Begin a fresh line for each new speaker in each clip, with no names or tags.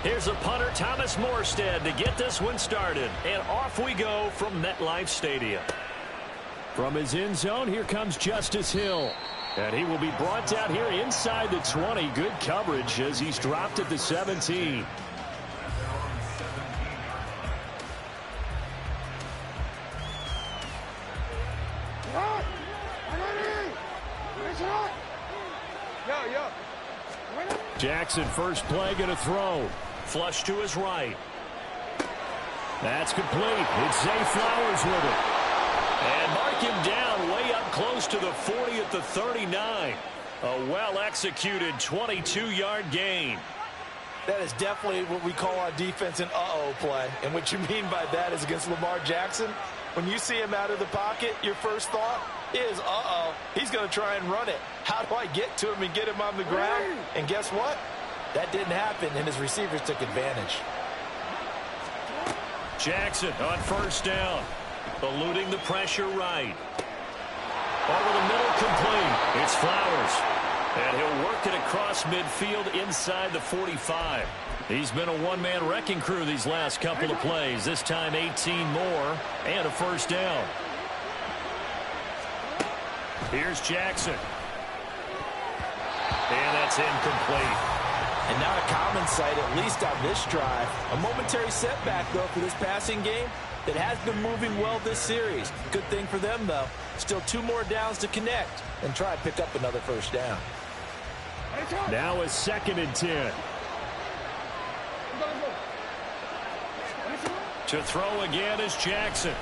Here's a punter, Thomas Morstead, to get this one started. And off we go from MetLife Stadium. From his end zone, here comes Justice Hill. And he will be brought down here inside the 20. Good coverage as he's dropped at the 17. Jackson, first play, going to throw. Flush to his right. That's complete. It's Zay Flowers with it. And mark him down way up close to the 40 at the 39. A well-executed 22-yard gain.
That is definitely what we call on defense an uh-oh play. And what you mean by that is against Lamar Jackson, when you see him out of the pocket, your first thought is, uh-oh, he's going to try and run it. How do I get to him and get him on the ground? And guess what? That didn't happen, and his receivers took advantage.
Jackson on first down, eluding the pressure right. Over the middle, complete. It's Flowers. And he'll work it across midfield inside the 45. He's been a one-man wrecking crew these last couple of plays. This time 18 more and a first down. Here's Jackson. And that's incomplete.
And not a common sight, at least on this drive. A momentary setback, though, for this passing game that has been moving well this series. Good thing for them, though. Still 2 more downs to connect and try to pick up another first down.
Now a 2nd and 10. To throw again is Jackson.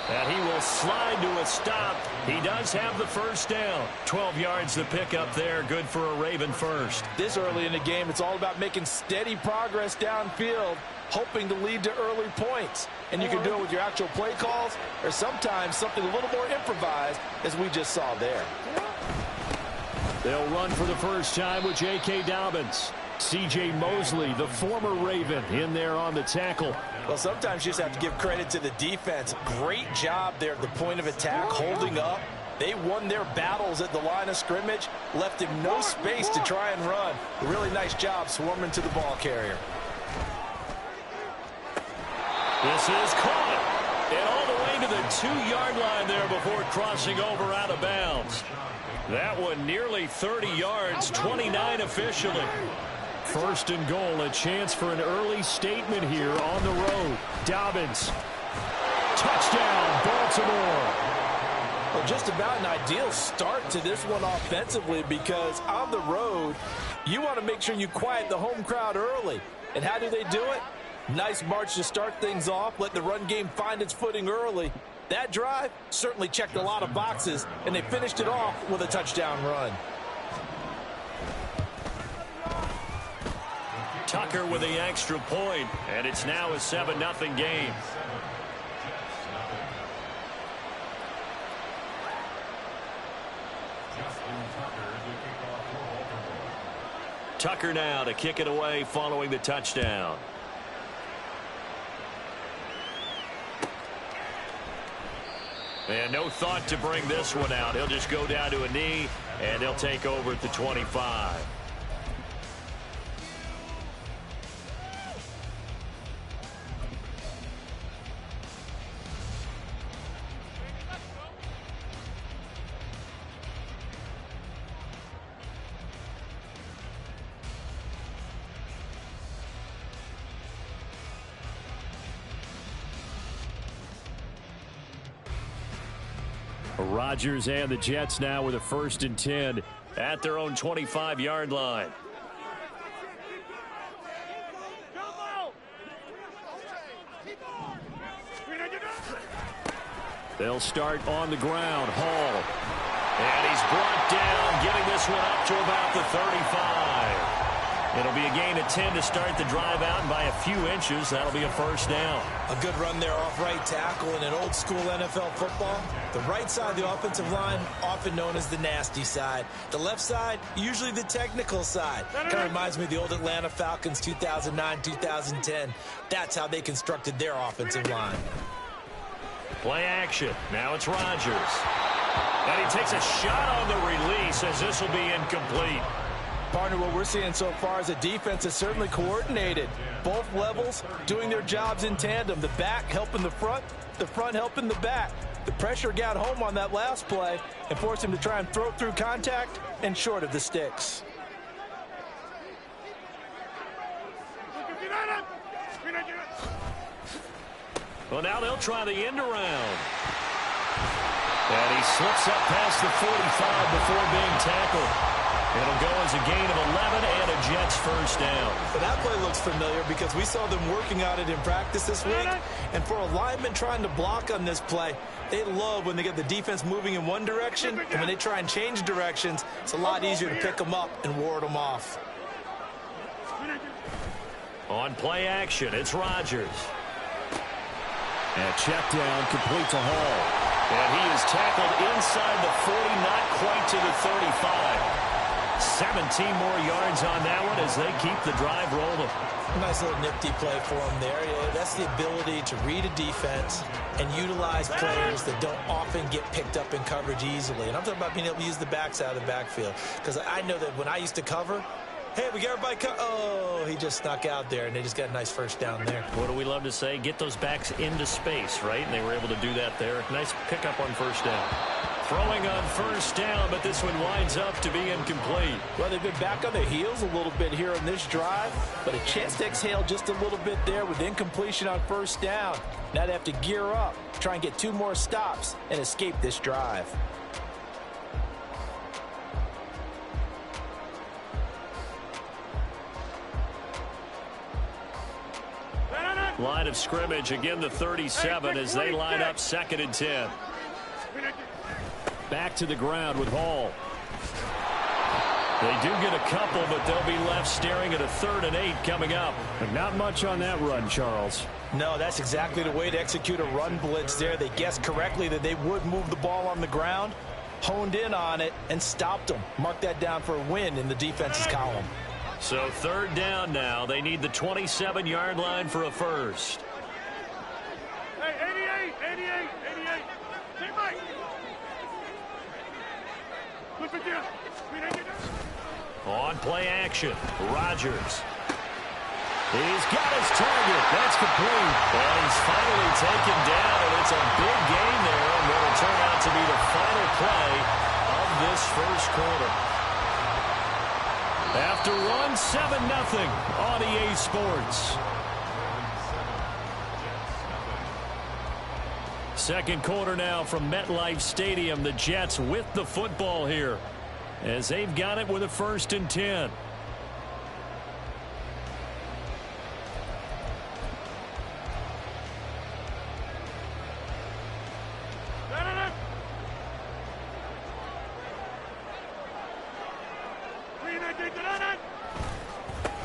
And he will slide to a stop. He does have the first down. 12 yards to pick up there. Good for a Raven first.
This early in the game, it's all about making steady progress downfield, hoping to lead to early points. And you can do it with your actual play calls or sometimes something a little more improvised, as we just saw there.
They'll run for the first time with J.K. Dobbins. C.J. Mosley, the former Raven, in there on the tackle.
Well, sometimes you just have to give credit to the defense. Great job there at the point of attack, holding up. They won their battles at the line of scrimmage, left him no space to try and run. A really nice job swarming to the ball carrier.
This is caught. And all the way to the 2-yard line there before crossing over out of bounds. That one nearly 30 yards, 29 officially. First and goal, a chance for an early statement here on the road. Dobbins. Touchdown, Baltimore.
Well, just about an ideal start to this one offensively, because on the road, you want to make sure you quiet the home crowd early. And how do they do it? Nice march to start things off, let the run game find its footing early. That drive certainly checked a lot of boxes, and they finished it off with a touchdown run.
Tucker with the extra point, and it's now a 7-0 game. Tucker now to kick it away following the touchdown. And no thought to bring this one out. He'll just go down to a knee, and he'll take over at the 25. Rodgers and the Jets now with a 1st and 10 at their own 25-yard line. They'll start on the ground. Hall. And he's brought down, getting this one up to about the 35. It'll be a gain of 10 to start the drive out, and by a few inches, that'll be a first down.
A good run there off right tackle in an old-school NFL football. The right side of the offensive line, often known as the nasty side. The left side, usually the technical side. Kind of reminds me of the old Atlanta Falcons 2009-2010. That's how they constructed their offensive line.
Play action. Now it's Rodgers. And he takes a shot on the release as this will be incomplete.
Partner, what we're seeing so far is a defense is certainly coordinated. Both levels doing their jobs in tandem. The back helping the front helping the back. The pressure got home on that last play and forced him to try and throw through contact and short of the sticks.
Well, now they'll try the end around. And he slips up past the 45 before being tackled. It'll go as a gain of 11 and a Jets first down.
But that play looks familiar because we saw them working on it in practice this week. And for a lineman trying to block on this play, they love when they get the defense moving in one direction. And when they try and change directions, it's a lot easier to pick them up and ward them off.
On play action, it's Rodgers. And check down, complete to Hall. And he is tackled inside the 40, not quite to the 35. 17 more yards on that one as they keep the drive rolling.
Nice little nifty play for him there. That's the ability to read a defense and utilize players that don't often get picked up in coverage easily. And I'm talking about being able to use the backs out of the backfield. Because I know that when I used to cover, hey, we got everybody oh, he just snuck out there, and they just got a nice first down there.
What do we love to say? Get those backs into space, right? And they were able to do that there. Nice pickup on first down. Throwing on first down, but this one winds up to be incomplete.
Well, they've been back on their heels a little bit here on this drive, but a chance to exhale just a little bit there with incompletion on first down. Now they have to gear up, try and get 2 more stops, and escape this drive.
Line of scrimmage, again the 37 as they line up 2nd and 10. Back to the ground with Hall. They do get a couple, but they'll be left staring at a 3rd and 8 coming up.
But not much on that run, Charles.
No, that's exactly the way to execute a run blitz there. They guessed correctly that they would move the ball on the ground, honed in on it, and stopped them. Mark that down for a win in the defense's column.
So 3rd down now. They need the 27-yard line for a first.
Hey, 88. Hey, Mike.
On play action, Rodgers. He's got his target. That's complete. And he's finally taken down, and it's a big gain there, and it'll turn out to be the final play of this first quarter. After run 7-0 on EA Sports. Second quarter now from MetLife Stadium. The Jets with the football here as they've got it with a 1st and 10.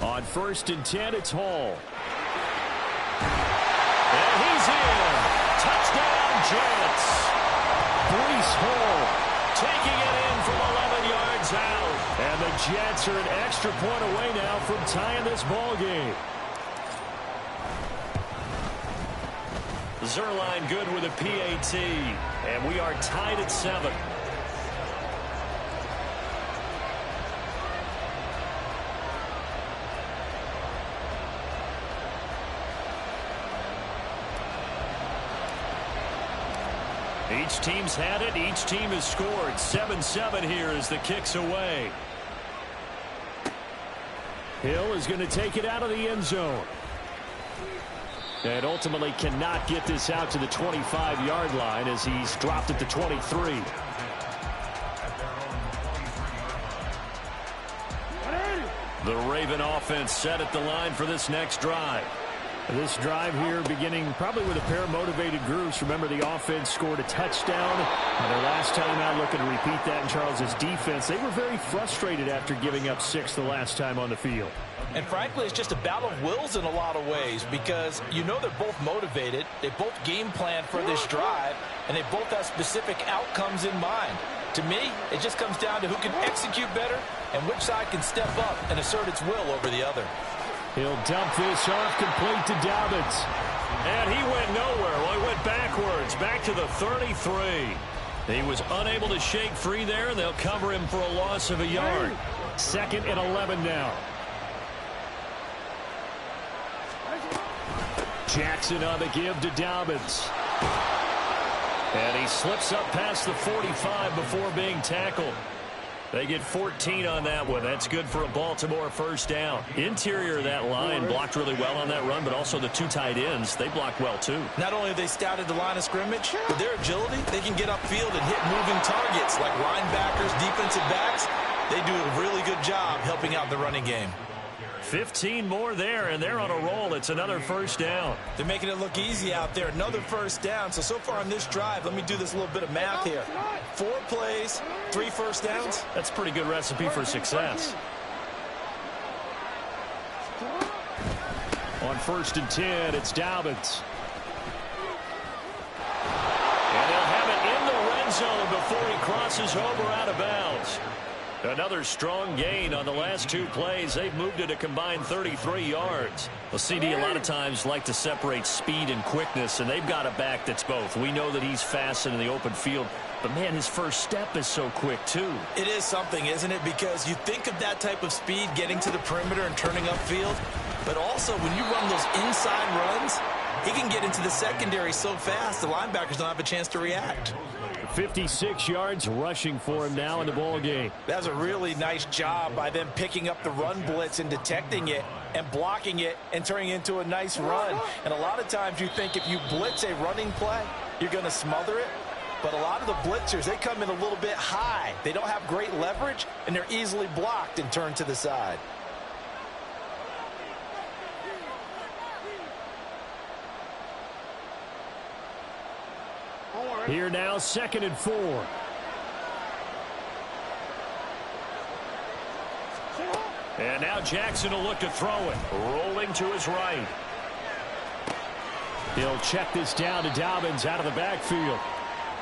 On 1st and 10, it's Hall. And he's in. Touchdown, Jets. Breece Hall taking it in from 11 yards out. And the Jets are an extra point away now from tying this ball game. Zerline good with a PAT. And we are tied at 7. Each team's had it. Each team has scored. 7-7 here as the kick's away. Hill is going to take it out of the end zone. And ultimately cannot get this out to the 25-yard line as he's dropped at the 23. The Raven offense set at the line for this next drive.
This drive here beginning probably with a pair of motivated groups. Remember, the offense scored a touchdown. And their last time out, looking to repeat that in Charles's defense. They were very frustrated after giving up 6 the last time on the field.
And frankly, it's just a battle of wills in a lot of ways because you know they're both motivated. They both game plan for this drive, and they both have specific outcomes in mind. To me, it just comes down to who can execute better and which side can step up and assert its will over the other.
He'll dump this off complete to Dobbins.
And he went nowhere. Well, he went backwards, back to the 33. He was unable to shake free there. They'll cover him for a loss of a yard.
2nd and 11 now. Jackson on the give to Dobbins.
And he slips up past the 45 before being tackled. They get 14 on that one. That's good for a Baltimore first down. Interior of that line blocked really well on that run, but also the 2 tight ends, they blocked well too.
Not only have they scouted the line of scrimmage, with their agility, they can get upfield and hit moving targets like linebackers, defensive backs. They do a really good job helping out the running game.
15 more there, and they're on a roll. It's another first down.
They're making it look easy out there. Another first down. So far on this drive, let me do this little bit of math here. 4 plays, 3 first downs.
That's a pretty good recipe for success.
On 1st and 10, it's Dobbins.
And they'll have it in the red zone before he crosses over out of bounds. Another strong gain on the last 2 plays. They've moved it a combined 33 yards. Well, CD a lot of times like to separate speed and quickness, and they've got a back that's both. We know that he's fast in the open field, but, man, his first step is so quick, too.
It is something, isn't it? Because you think of that type of speed getting to the perimeter and turning upfield, but also when you run those inside runs, he can get into the secondary so fast the linebackers don't have a chance to react.
56 yards rushing for him now in the ball game.
That was a really nice job by them picking up the run blitz and detecting it and blocking it and turning it into a nice run. And a lot of times you think if you blitz a running play, you're going to smother it. But a lot of the blitzers, they come in a little bit high. They don't have great leverage, and they're easily blocked and turned to the side.
Here now, 2nd and 4.
And now Jackson will look to throw it. Rolling to his right.
He'll check this down to Dobbins out of the backfield.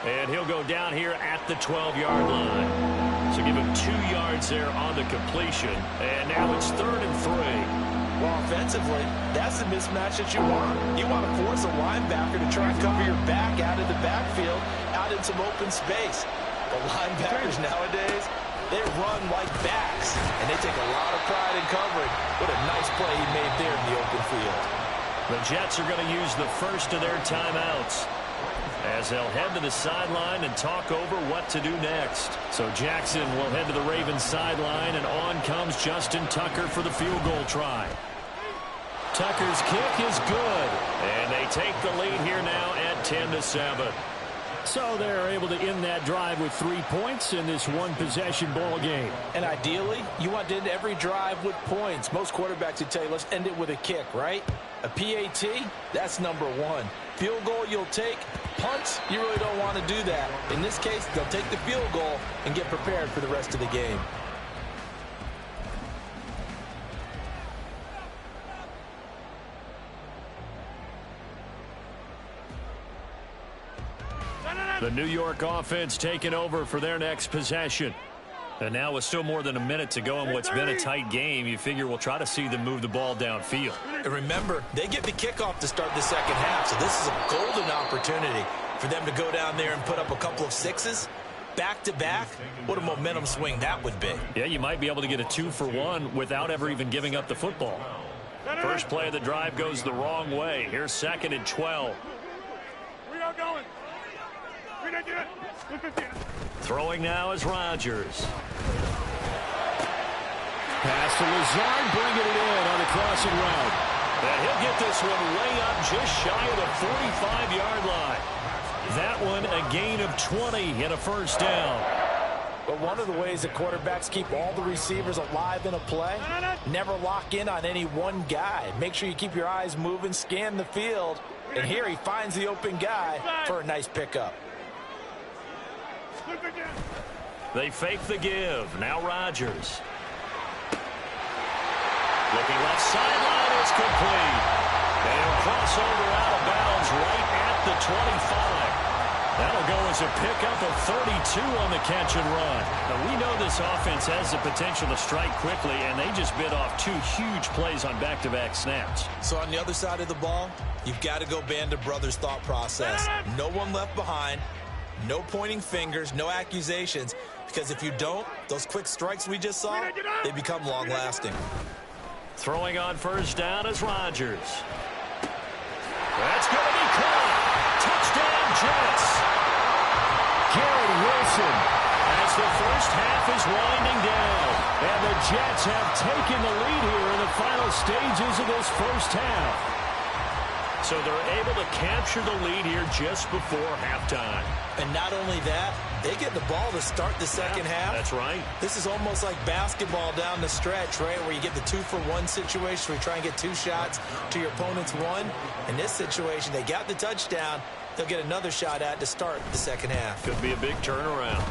And he'll go down here at the 12-yard line. So give him 2 yards there on the completion. And now it's 3rd and 3.
Well, offensively, that's the mismatch that you want. You want to force a linebacker to try and cover your back out of the backfield, out in some open space. The linebackers nowadays, they run like backs, and they take a lot of pride in covering. What a nice play he made there in the open field.
The Jets are going to use the first of their timeouts as they'll head to the sideline and talk over what to do next. So Jackson will head to the Ravens sideline, and on comes Justin Tucker for the field goal try. Tucker's kick is good, and they take the lead here now at 10-7.
So they're able to end that drive with 3 points in this one-possession ball game.
And ideally, you want to end every drive with points. Most quarterbacks would tell you, let's end it with a kick, right? A PAT, that's number 1. Field goal you'll take. Punts, you really don't want to do that. In this case, they'll take the field goal and get prepared for the rest of the game.
The New York offense taking over for their next possession. And now with still more than a minute to go in what's been a tight game, you figure we'll try to see them move the ball downfield.
And remember, they get the kickoff to start the second half, so this is a golden opportunity for them to go down there and put up a couple of 6s. Back-to-back, what a momentum swing that would be.
Yeah, you might be able to get a 2-for-1 without ever even giving up the football. First play of the drive goes the wrong way. Here's 2nd and 12.
We are going. We didn't do it.
Throwing now is Rodgers.
Pass to Lazard, bringing it in on the crossing route.
And he'll get this one way up just shy of the 45-yard line. That one a gain of 20 and a first down.
But one of the ways that quarterbacks keep all the receivers alive in a play, never lock in on any one guy. Make sure you keep your eyes moving, scan the field, and here he finds the open guy for a nice pickup.
They fake the give. Now Rodgers. Looking left sideline is complete. And he'll cross over out of bounds right at the 25. That'll go as a pickup of 32 on the catch and run. Now, we know this offense has the potential to strike quickly, and they just bit off 2 huge plays on back-to-back snaps.
So on the other side of the ball, you've got to go band of brothers thought process. No one left behind. No pointing fingers, no accusations, because if you don't, those quick strikes we just saw, they become long-lasting.
Throwing on first down is Rodgers. That's going to be caught. Touchdown, Jets. Garrett Wilson, as the first half is winding down. And the Jets have taken the lead here in the final stages of this first half. So they're able to capture the lead here just before halftime.
And not only that, they get the ball to start the second half.
That's right.
This is almost like basketball down the stretch, right, where you get the 2-for-1 situation where you try and get 2 shots to your opponent's 1. In this situation, they got the touchdown. They'll get another shot at to start the second half.
Could be a big turnaround.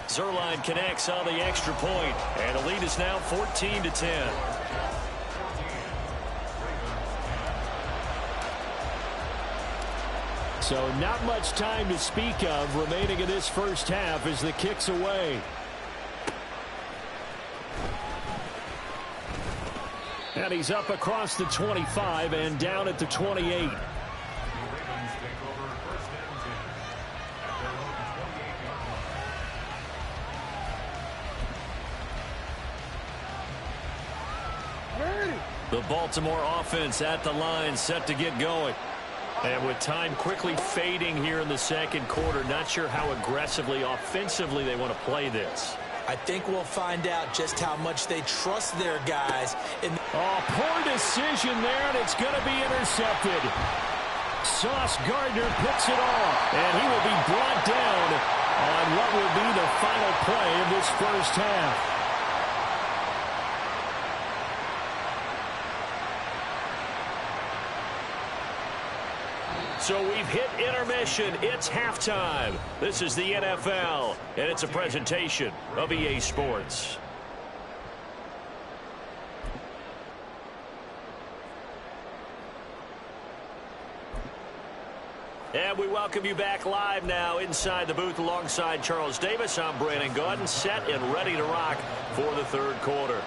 Zerline connects on the extra point, and the lead is now 14-10.
So not much time to speak of remaining in this first half as the kick's away. And he's up across the 25 and down at the 28.
The Baltimore offense at the line, set to get going. And with time quickly fading here in the second quarter, not sure how aggressively, offensively they want to play this.
I think we'll find out just how much they trust their guys.
Poor decision there, and it's going to be intercepted. Sauce Gardner picks it off, and he will be brought down on what will be the final play of this first half.
So we've hit intermission. It's halftime. This is the NFL, and it's a presentation of EA Sports. And we welcome you back live now inside the booth alongside Charles Davis. I'm Brandon Gaudin, set and ready to rock for the third quarter.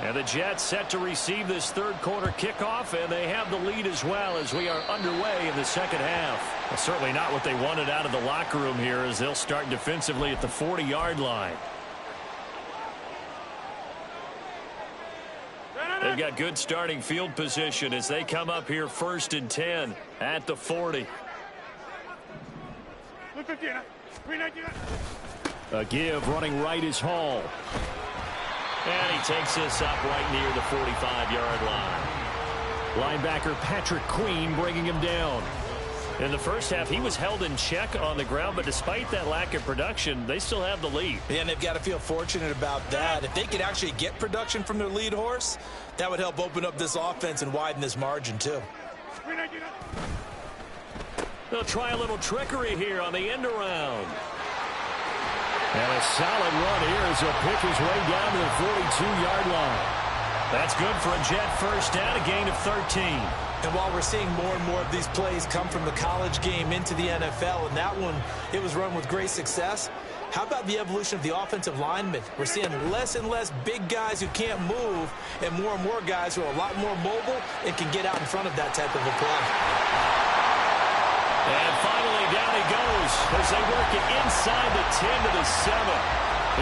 And the Jets set to receive this third quarter kickoff, and they have the lead as well as we are underway in the second half. Well, certainly not what they wanted out of the locker room here as they'll start defensively at the 40-yard line. They've got good starting field position as they come up here 1st and 10 at the 40.
A give running right is Hall.
And he takes this up right near the 45-yard line.
Linebacker Patrick Queen bringing him down.
In the first half, he was held in check on the ground, but despite that lack of production, they still have the lead.
And they've got to feel fortunate about that. If they could actually get production from their lead horse, that would help open up this offense and widen this margin, too.
They'll try a little trickery here on the end around.
And a solid run here as he'll pick his way down to the 42-yard line.
That's good for a Jet first down, a gain of 13.
And while we're seeing more and more of these plays come from the college game into the NFL, and that one, it was run with great success, how about the evolution of the offensive linemen? We're seeing less and less big guys who can't move and more guys who are a lot more mobile and can get out in front of that type of a play.
And finally, down he goes as they work it inside the 10 to the 7.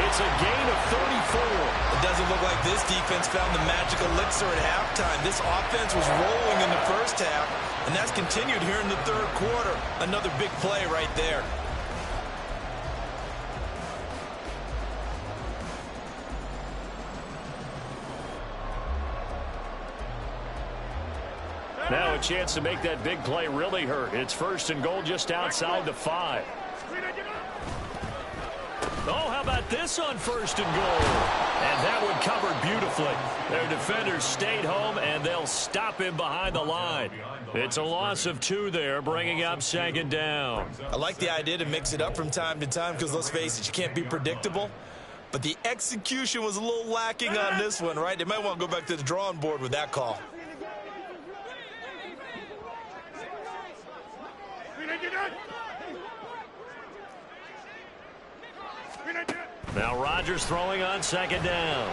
It's a gain of 34.
It doesn't look like this defense found the magic elixir at halftime. This offense was rolling in the first half, and that's continued here in the third quarter. Another big play right there.
Now a chance to make that big play really hurt. It's 1st and goal just outside the 5. Oh, how about this on 1st and goal? And that one covered beautifully. Their defenders stayed home, and they'll stop him behind the line. It's a loss of 2 there, bringing up 2nd down.
I like the idea to mix it up from time to time because, let's face it, you can't be predictable. But the execution was a little lacking on this one, right? They might want to go back to the drawing board with that call.
Now Rodgers throwing on 2nd down.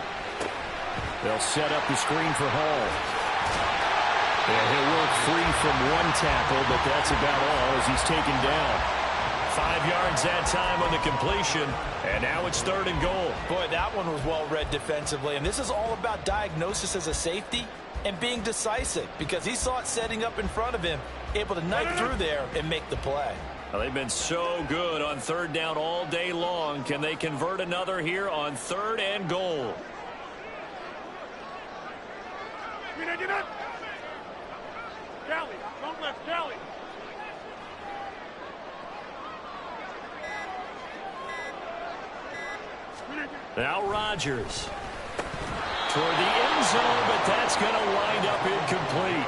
They'll set up the screen for Hall. Yeah, he'll work free from one tackle, but that's about all as he's taken down.
5 yards that time on the completion, and now it's 3rd and goal.
Boy, that one was well read defensively, and this is all about diagnosis as a safety and being decisive because he saw it setting up in front of him, able to knife through there and make the play.
Well, they've been so good on 3rd down all day long. Can they convert another here on 3rd and goal?
Kelly, don't left, Kelly.
Now Rodgers toward the end zone, but that's going to wind up incomplete.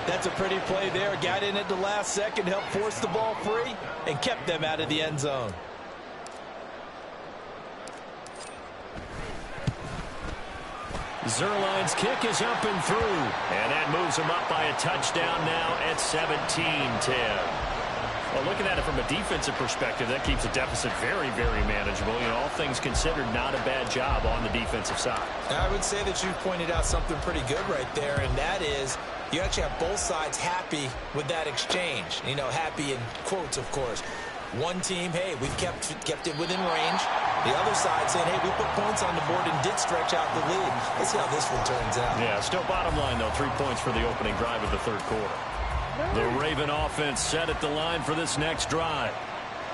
That's a pretty play there. Got in at the last second, helped force the ball free, and kept them out of the end zone.
Zerline's kick is up and through, and that moves him up by a touchdown now at 17-10. Well, looking at it from a defensive perspective, that keeps the deficit very, very manageable. You know, all things considered, not a bad job on the defensive side.
I would say that you pointed out something pretty good right there, and that is you actually have both sides happy with that exchange. You know, happy in quotes, of course. One team, hey, we've kept it within range. The other side saying, hey, we put points on the board and did stretch out the lead. Let's see how this one turns out.
Yeah, still bottom line, though, 3 points for the opening drive of the 3rd quarter. The Raven offense set at the line for this next drive.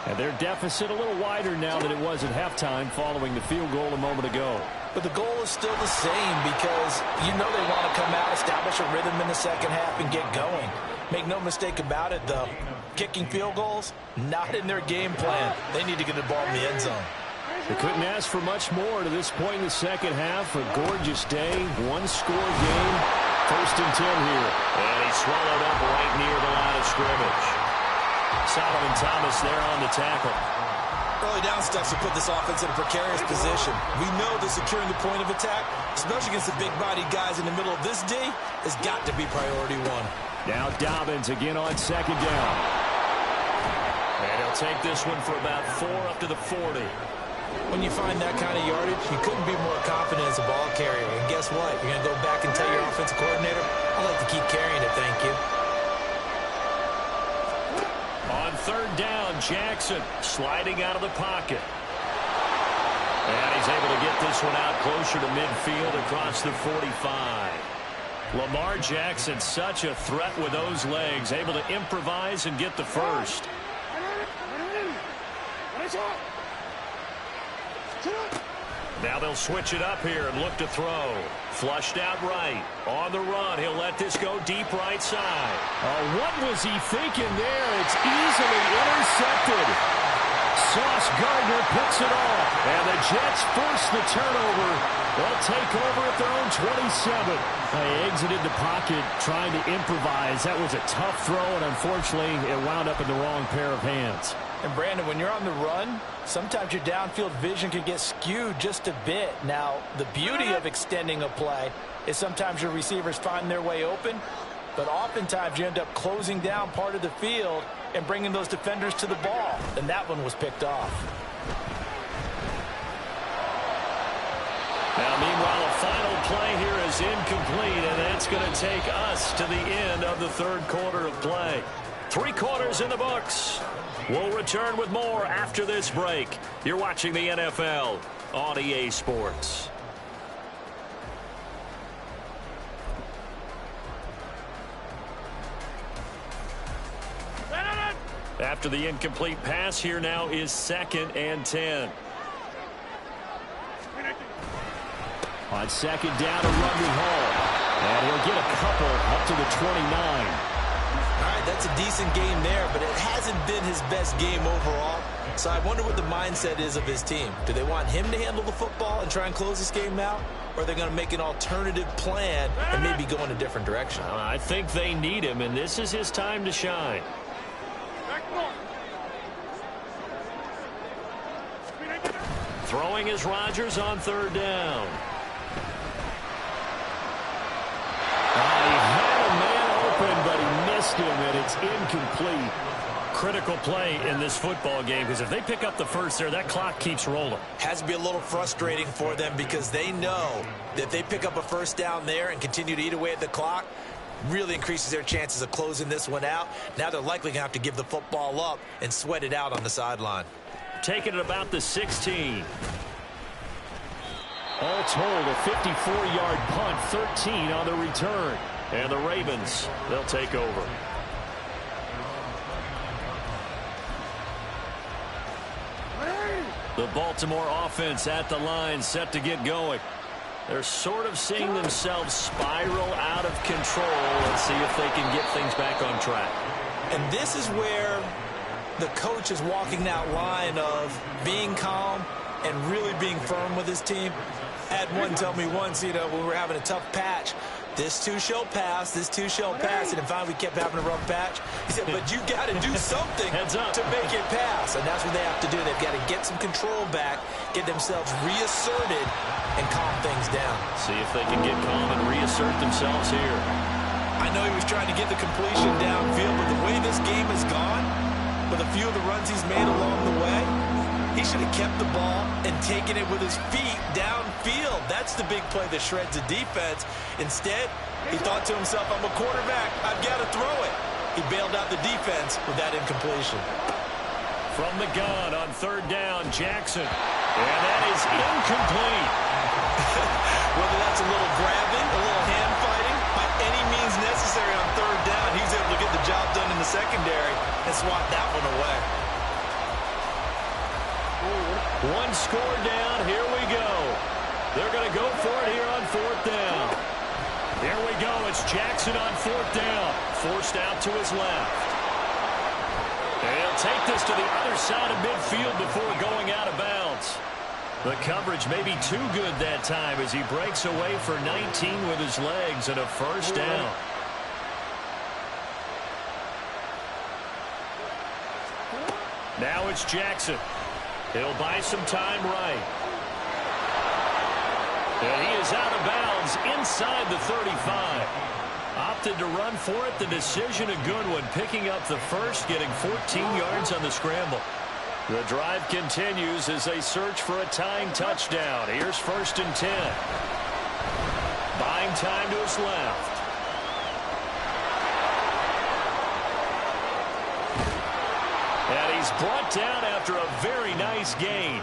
And their deficit a little wider now than it was at halftime following the field goal a moment ago.
But the goal is still the same because you know they want to come out, establish a rhythm in the second half, and get going. Make no mistake about it, though. Kicking field goals, not in their game plan. They need to get the ball in the end zone.
They couldn't ask for much more to this point in the second half. A gorgeous day, one-score game. 1st and 10 here.
And he swallowed up right near the line of scrimmage. Solomon Thomas there on the tackle.
Early down stuff to put this offense in a precarious position. We know that securing the point of attack, especially against the big-bodied guys in the middle of this D, has got to be priority one.
Now Dobbins again on 2nd down.
And he'll take this one for about 4 up to the 40.
When you find that kind of yardage, you couldn't be more confident as a ball carrier. And guess what? You're going to go back and tell your offensive coordinator, I'd like to keep carrying it, thank you.
On 3rd down, Jackson sliding out of the pocket. And he's able to get this one out closer to midfield across the 45. Lamar Jackson, such a threat with those legs, able to improvise and get the first. Now they'll switch it up here and look to throw. Flushed out right. On the run, he'll let this go deep right side.
What was he thinking there? It's easily intercepted. Sauce Gardner picks it off. And the Jets force the turnover. They'll take over at their own 27. They exited the pocket trying to improvise. That was a tough throw, and unfortunately, it wound up in the wrong pair of hands.
And, Brandon, when you're on the run, sometimes your downfield vision can get skewed just a bit. Now, the beauty of extending a play is sometimes your receivers find their way open, but oftentimes you end up closing down part of the field and bringing those defenders to the ball. And that one was picked off.
Now, meanwhile, a final play here is incomplete, and that's going to take us to the end of the 3rd quarter of play. 3 quarters in the books. We'll return with more after this break. You're watching the NFL on EA Sports. After the incomplete pass, here now is 2nd and 10.
On 2nd down to Rodney Hall. And he'll get a couple up to the 29.
All right, that's a decent game there, but it hasn't been his best game overall. So I wonder what the mindset is of his team. Do they want him to handle the football and try and close this game out? Or are they going to make an alternative plan and maybe go in a different direction?
I think they need him, and this is his time to shine. Throwing is Rodgers on 3rd down.
He had a man open, but he missed him, and it's incomplete.
Critical play in this football game, because if they pick up the first there, that clock keeps rolling.
Has to be a little frustrating for them because they know that if they pick up a 1st down there and continue to eat away at the clock, really increases their chances of closing this one out. Now they're likely going to have to give the football up and sweat it out on the sideline.
Taking it about the 16.
All told, a 54-yard punt, 13 on the return.
And the Ravens, they'll take over. The Baltimore offense at the line, set to get going. They're sort of seeing themselves spiral out of control. Let's see if they can get things back on track.
And this is where the coach is walking that line of being calm and really being firm with his team. I had one tell me once, when we were having a tough patch, this too shall pass, this too shall pass. And finally we kept having a rough patch. He said, but you got to do something to make it pass. And that's what they have to do. They've got to get some control back, get themselves reasserted, and calm things down.
See if they can get calm and reassert themselves here.
I know he was trying to get the completion downfield, but the way this game has gone, with a few of the runs he's made along the way, he should have kept the ball and taken it with his feet downfield. That's the big play that shreds the defense. Instead, he thought to himself, I'm a quarterback, I've got to throw it. He bailed out the defense with that incompletion.
From the gun on third down, Jackson. And that is incomplete.
Whether that's a little grabbing, a little hand fighting, by any means necessary on third down, he's able to get the job done in the secondary and swat that one away.
One score down, here we go. They're going to go for it here on fourth down. Here we go, it's Jackson on fourth down. Forced out to his left. And he'll take this to the other side of midfield before going out of bounds. The coverage may be too good that time as he breaks away for 19 with his legs and a first down. Now it's Jackson. He'll buy some time right. And he is out of bounds inside the 35. Opted to run for it. The decision a good one. Picking up the first, getting 14 yards on the scramble. The drive continues as they search for a tying touchdown. Here's first and 10. Buying time to his left. And he's brought down after a very nice gain.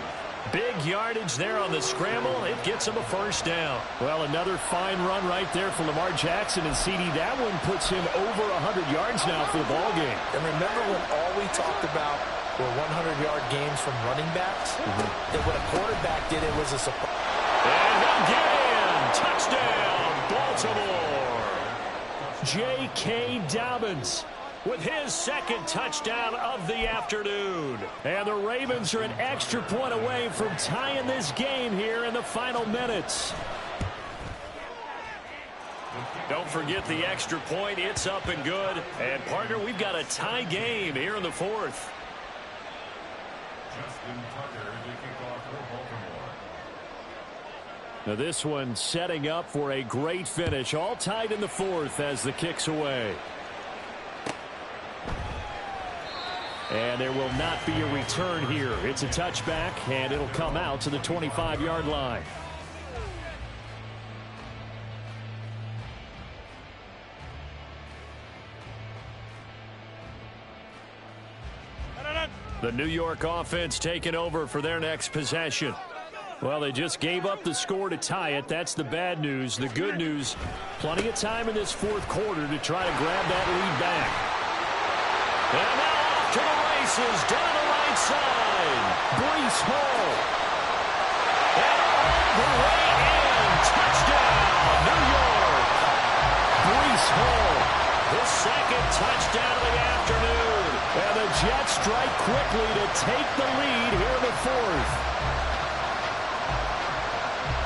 Big yardage there on the scramble. It gets him a first down.
Well, another fine run right there for Lamar Jackson. And CD, that one puts him over 100 yards now for the ball game.
And remember when all we talked about were 100-yard games from running backs? That when a quarterback did it was a surprise.
And he'll get in. Touchdown, Baltimore.
J.K. Dobbins with his second touchdown of the afternoon. And the Ravens are an extra point away from tying this game here in the final minutes.
Don't forget the extra point. It's up and good. And, partner, we've got a tie game here in the fourth.
Now this one setting up for a great finish. All tied in the fourth as the kick's away. And there will not be a return here. It's a touchback, and it'll come out to the 25-yard line.
The New York offense taking over for their next possession.
Well, they just gave up the score to tie it. That's the bad news. The good news, plenty of time in this fourth quarter to try to grab that lead back.
And now off to the races down the right side.
Breece Hall.
And all the way in. Touchdown, New York.
Breece Hall.
His second touchdown of the afternoon.
And the Jets strike quickly to take the lead here in the fourth.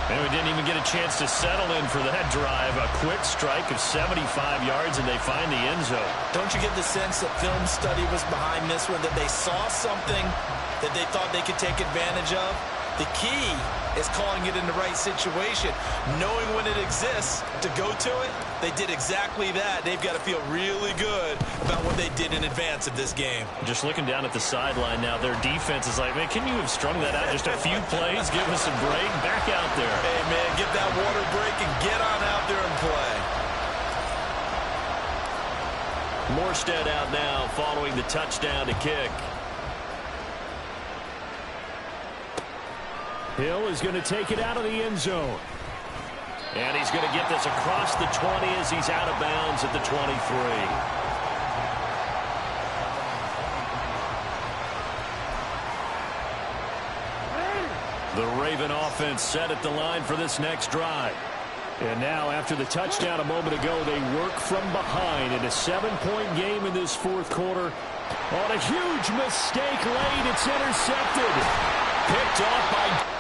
And we didn't even get a chance to settle in for that drive. A quick strike of 75 yards, and they find the end zone.
Don't you get the sense that film study was behind this one, that they saw something that they thought they could take advantage of? The key is calling it in the right situation, knowing when it exists to go to it. They did exactly that. They've got to feel really good about what they did in advance of this game.
Just looking down at the sideline now, their defense is like, man, can you have strung that out just a few plays? Give us a break. Back out there.
Hey, man, get that water break and get on out there and play.
Morstead out now following the touchdown to kick.
Hill is going to take it out of the end zone.
And he's going to get this across the 20 as he's out of bounds at the 23. The Raven offense set at the line for this next drive.
And now, after the touchdown a moment ago, they work from behind in a 7-point game in this fourth quarter. On a huge mistake late, it's intercepted. Picked off by...